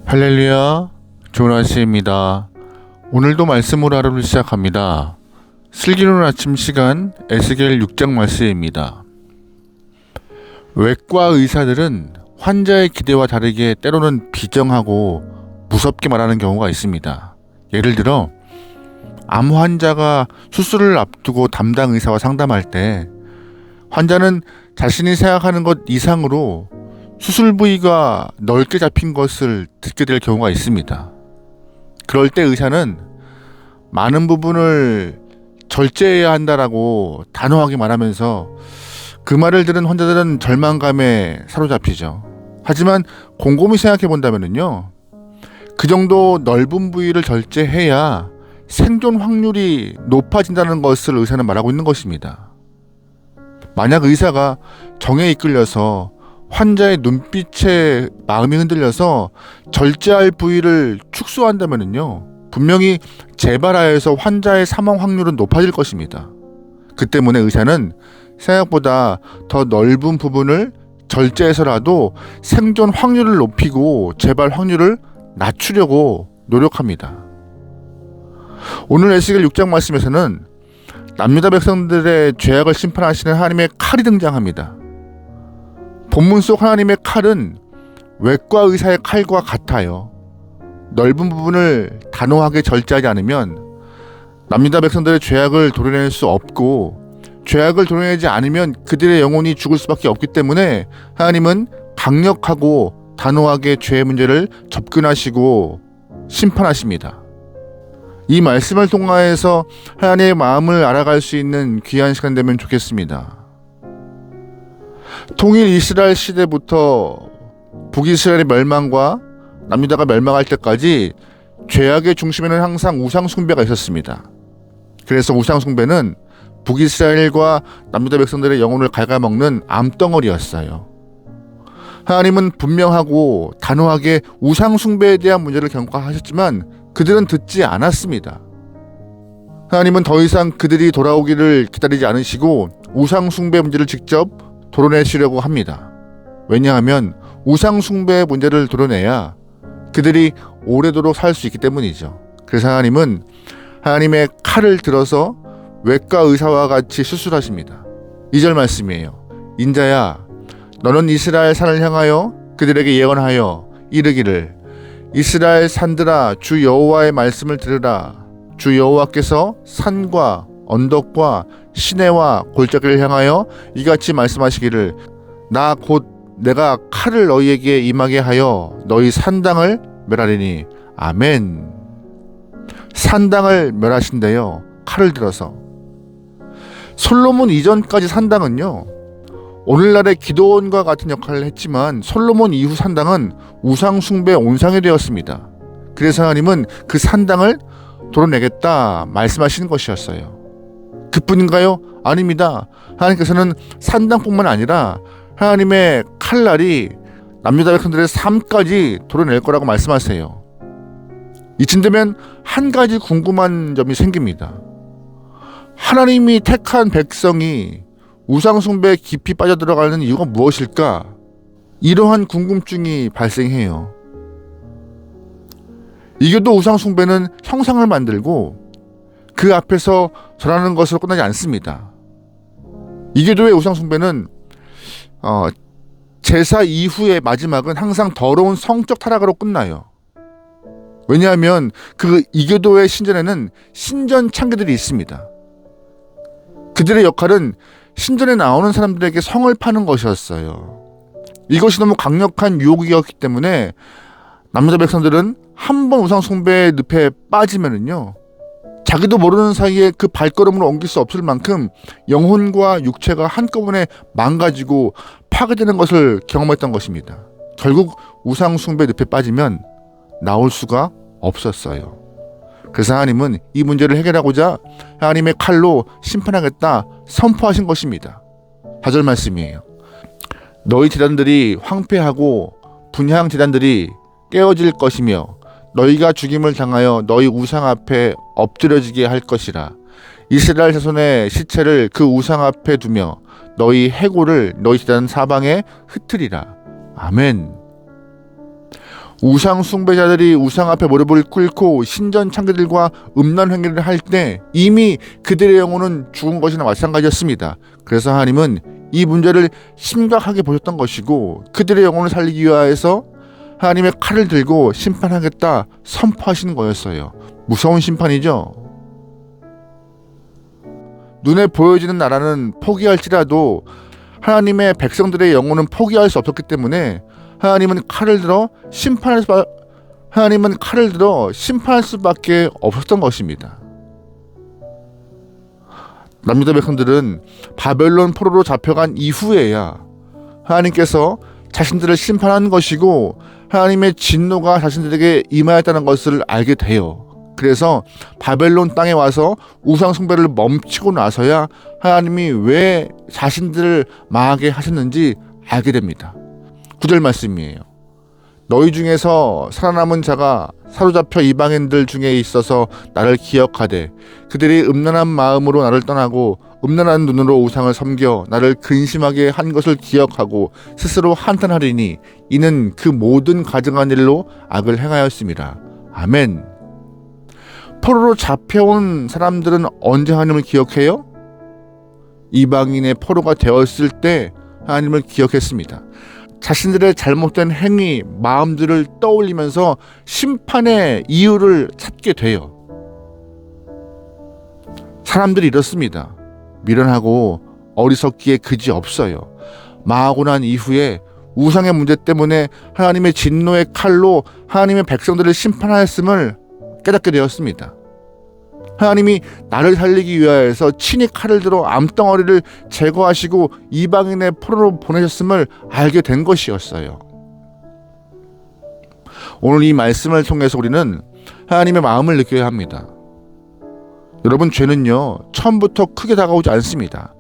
할렐루야, 좋은 아침입니다. 오늘도 말씀으로 하루를 시작합니다. 슬기로운 아침 시간 에스겔 6장 말씀입니다. 외과 의사들은 환자의 기대와 다르게 때로는 비정하고 무섭게 말하는 경우가 있습니다. 예를 들어 암 환자가 수술을 앞두고 담당 의사와 상담할 때 환자는 자신이 생각하는 것 이상으로 수술 부위가 넓게 잡힌 것을 듣게 될 경우가 있습니다. 그럴 때 의사는 많은 부분을 절제해야 한다라고 단호하게 말하면서 그 말을 들은 환자들은 절망감에 사로잡히죠. 하지만 곰곰이 생각해 본다면요, 그 정도 넓은 부위를 절제해야 생존 확률이 높아진다는 것을 의사는 말하고 있는 것입니다. 만약 의사가 정에 이끌려서 환자의 눈빛에 마음이 흔들려서 절제할 부위를 축소한다면요, 분명히 재발하여서 환자의 사망 확률은 높아질 것입니다. 그 때문에 의사는 생각보다 더 넓은 부분을 절제해서라도 생존 확률을 높이고 재발 확률을 낮추려고 노력합니다. 오늘 에스겔 6장 말씀에서는 남유다 백성들의 죄악을 심판하시는 하나님의 칼이 등장합니다. 본문 속 하나님의 칼은 외과 의사의 칼과 같아요. 넓은 부분을 단호하게 절제하지 않으면 남유다 백성들의 죄악을 도려낼 수 없고, 죄악을 도려내지 않으면 그들의 영혼이 죽을 수밖에 없기 때문에 하나님은 강력하고 단호하게 죄의 문제를 접근하시고 심판하십니다. 이 말씀을 통하여서 하나님의 마음을 알아갈 수 있는 귀한 시간 되면 좋겠습니다. 통일 이스라엘 시대부터 북이스라엘의 멸망과 남유다가 멸망할 때까지 죄악의 중심에는 항상 우상 숭배가 있었습니다. 그래서 우상 숭배는 북이스라엘과 남유다 백성들의 영혼을 갉아먹는 암덩어리였어요. 하나님은 분명하고 단호하게 우상 숭배에 대한 문제를 경고하셨지만 그들은 듣지 않았습니다. 하나님은 더 이상 그들이 돌아오기를 기다리지 않으시고 우상 숭배 문제를 직접 도려내시려고 합니다. 왜냐하면 우상 숭배의 문제를 도려내야 그들이 오래도록 살 수 있기 때문이죠. 그래서 하나님은 하나님의 칼을 들어서 외과 의사와 같이 수술하십니다. 2절 말씀이에요. 인자야, 너는 이스라엘 산을 향하여 그들에게 예언하여 이르기를, 이스라엘 산들아, 주 여호와의 말씀을 들으라. 주 여호와께서 산과 언덕과 시내와 골짜기를 향하여 이같이 말씀하시기를, 나 곧 내가 칼을 너희에게 임하게 하여 너희 산당을 멸하리니. 아멘. 산당을 멸하신대요, 칼을 들어서. 솔로몬 이전까지 산당은요, 오늘날의 기도원과 같은 역할을 했지만 솔로몬 이후 산당은 우상 숭배 온상이 되었습니다. 그래서 하나님은 그 산당을 도려내겠다 말씀하시는 것이었어요. 그뿐인가요? 아닙니다. 하나님께서는 산당뿐만 아니라 하나님의 칼날이 남유다 백성들의 삶까지 도려낼 거라고 말씀하세요. 이쯤 되면 한 가지 궁금한 점이 생깁니다. 하나님이 택한 백성이 우상 숭배에 깊이 빠져들어가는 이유가 무엇일까? 이러한 궁금증이 발생해요. 이게도 우상 숭배는 형상을 만들고 그 앞에서 절하는 것으로 끝나지 않습니다. 이교도의 우상 숭배는 제사 이후의 마지막은 항상 더러운 성적 타락으로 끝나요. 왜냐하면 그 이교도의 신전에는 신전 창기들이 있습니다. 그들의 역할은 신전에 나오는 사람들에게 성을 파는 것이었어요. 이것이 너무 강력한 유혹이었기 때문에 남유다 백성들은 한 번 우상 숭배의 늪에 빠지면은요, 자기도 모르는 사이에 그 발걸음을 옮길 수 없을 만큼 영혼과 육체가 한꺼번에 망가지고 파괴되는 것을 경험했던 것입니다. 결국 우상 숭배 늪에 빠지면 나올 수가 없었어요. 그래서 하나님은 이 문제를 해결하고자 하나님의 칼로 심판하겠다 선포하신 것입니다. 4절 말씀이에요. 너희 제단들이 황폐하고 분향 제단들이 깨어질 것이며 너희가 죽임을 당하여 너희 우상 앞에 엎드려지게 할 것이라. 이스라엘 자손의 시체를 그 우상 앞에 두며 너희 해골을 너희 제단 사방에 흩으리라. 아멘. 우상 숭배자들이 우상 앞에 무릎을 꿇고 신전 창기들과 음란 행위를 할 때 이미 그들의 영혼은 죽은 것이나 마찬가지였습니다. 그래서 하나님은 이 문제를 심각하게 보셨던 것이고 그들의 영혼을 살리기 위하여서 하나님의 칼을 들고 심판하겠다 선포하시는 거였어요. 무서운 심판이죠. 눈에 보여지는 나라는 포기할지라도 하나님의 백성들의 영혼은 포기할 수 없었기 때문에 하나님은 칼을 들어 심판할 수밖에 없었던 것입니다. 남유다 백성들은 바벨론 포로로 잡혀간 이후에야 하나님께서 자신들을 심판한 것이고 하나님의 진노가 자신들에게 임하였다는 것을 알게 돼요. 그래서 바벨론 땅에 와서 우상 숭배를 멈추고 나서야 하나님이 왜 자신들을 망하게 하셨는지 알게 됩니다. 9절 말씀이에요. 너희 중에서 살아남은 자가 사로잡혀 이방인들 중에 있어서 나를 기억하되 그들이 음란한 마음으로 나를 떠나고 음란한 눈으로 우상을 섬겨 나를 근심하게 한 것을 기억하고 스스로 한탄하리니 이는 그 모든 가증한 일로 악을 행하였습니다. 아멘. 포로로 잡혀온 사람들은 언제 하나님을 기억해요? 이방인의 포로가 되었을 때 하나님을 기억했습니다. 자신들의 잘못된 행위, 마음들을 떠올리면서 심판의 이유를 찾게 돼요. 사람들이 이렇습니다. 미련하고 어리석기에 그지 없어요. 망하고 난 이후에 우상의 문제 때문에 하나님의 진노의 칼로 하나님의 백성들을 심판하였음을 깨닫게 되었습니다. 하나님이 나를 살리기 위하여서 친히 칼을 들어 암덩어리를 제거하시고 이방인의 포로로 보내셨음을 알게 된 것이었어요. 오늘 이 말씀을 통해서 우리는 하나님의 마음을 느껴야 합니다. 여러분, 죄는요 처음부터 크게 다가오지 않습니다.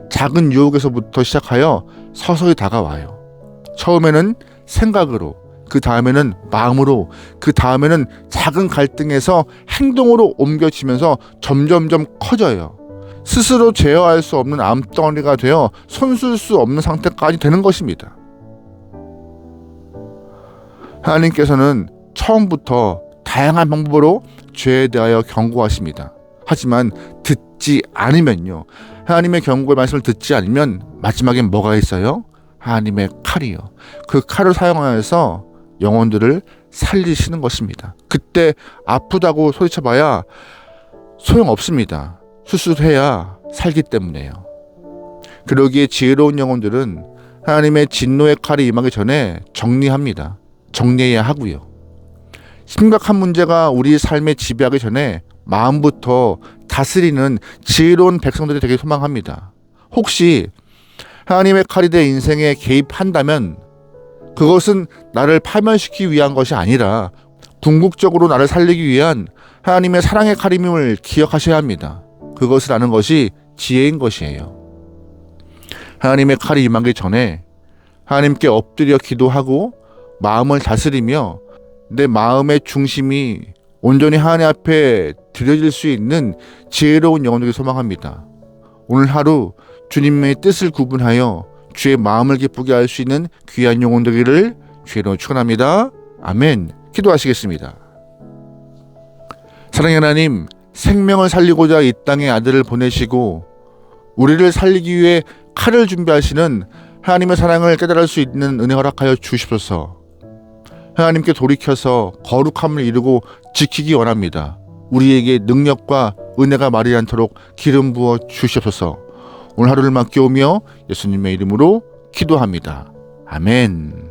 작은 유혹에서부터 시작하여 서서히 다가와요. 처음에는 생각으로, 그 다음에는 마음으로, 그 다음에는 작은 갈등에서 행동으로 옮겨지면서 점점점 커져요. 스스로 제어할 수 없는 암덩어리가 되어 손쓸 수 없는 상태까지 되는 것입니다. 하나님께서는 처음부터 다양한 방법으로 죄에 대하여 경고하십니다. 하지만 듣지 않으면요, 하나님의 경고의 말씀을 듣지 않으면 마지막엔 뭐가 있어요? 하나님의 칼이요. 그 칼을 사용하여서 영혼들을 살리시는 것입니다. 그때 아프다고 소리쳐봐야 소용없습니다. 수술해야 살기 때문에요. 그러기에 지혜로운 영혼들은 하나님의 진노의 칼이 임하기 전에 정리합니다. 정리해야 하고요. 심각한 문제가 우리 삶에 지배하기 전에 마음부터 다스리는 지혜로운 백성들이 되길 소망합니다. 혹시 하나님의 칼이 내 인생에 개입한다면 그것은 나를 파멸시키기 위한 것이 아니라 궁극적으로 나를 살리기 위한 하나님의 사랑의 칼임을 기억하셔야 합니다. 그것을 아는 것이 지혜인 것이에요. 하나님의 칼이 임하기 전에 하나님께 엎드려 기도하고 마음을 다스리며 내 마음의 중심이 온전히 하나님 앞에 드려질 수 있는 지혜로운 영혼들을 소망합니다. 오늘 하루 주님의 뜻을 구분하여 주의 마음을 기쁘게 할 수 있는 귀한 영혼 되기를 주의로 축원합니다. 아멘. 기도하시겠습니다. 사랑의 하나님, 생명을 살리고자 이 땅에 아들을 보내시고 우리를 살리기 위해 칼을 준비하시는 하나님의 사랑을 깨달을 수 있는 은혜 허락하여 주시옵소서. 하나님께 돌이켜서 거룩함을 이루고 지키기 원합니다. 우리에게 능력과 은혜가 마르지 않도록 기름 부어 주시옵소서. 오늘 하루를 맡겨오며 예수님의 이름으로 기도합니다. 아멘.